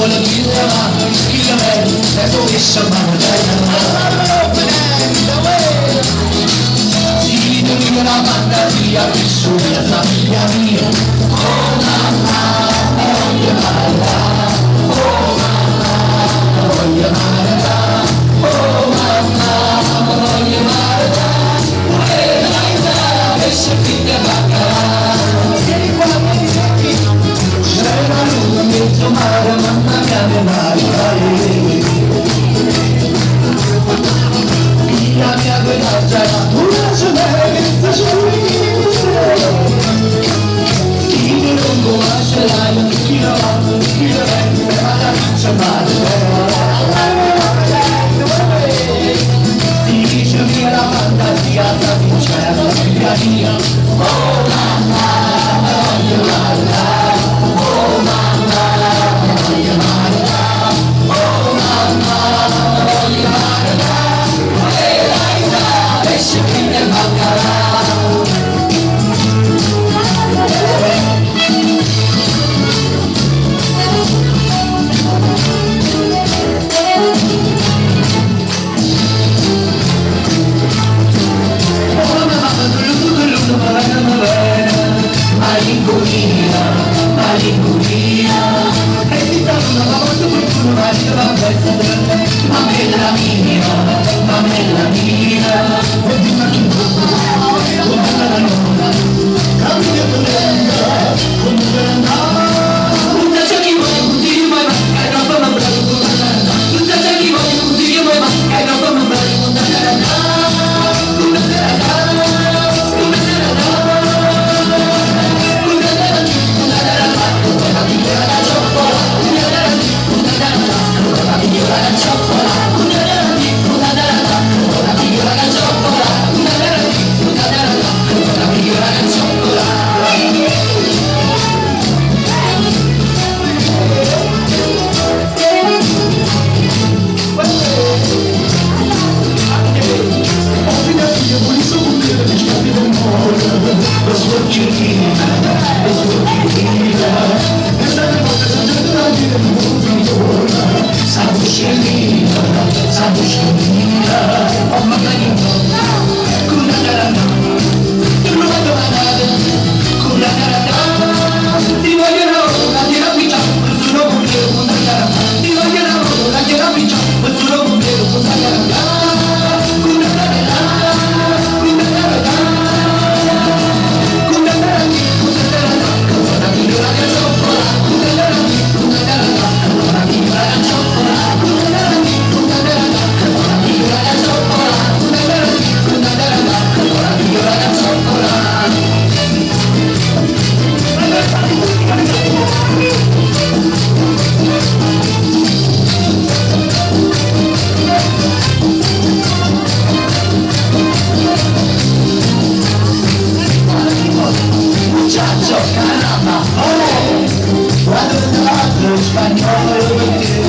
la vita, chi la vede, è dove siamo si dormiva la fantasia, vissuta la famiglia mia. Oh mamma, voglio amarla, oh mamma, voglio amarla, oh mamma, voglio amarla, e dai Sara, pesce figlia bacca. Vieni qua, c'è la luna in mezzo mare, mamma mia mi mare. Figlia mia quella già, una giornata Io lungo macellaio, io vado, io vengo, alla faccia si dice mia la fantasia, sta vincendo, figlia mia. Oh mamma, voglio amarla, oh mamma, voglio amarla, oh mamma, voglio amarla, e dai da, pesce figlia baccarà. Malinconia, e ti stanno una volta qualcuno ma io la penso mamella mia, e di una chiusa, come la luna, cambia dolenda, come dolenda, un tacio chi vuoi un tiro mai ma, e non fa una brava puntata, un tacio chi vuoi un tiro mai ma, e non fa una brava puntata. Caramba, quando il teatro spagnolo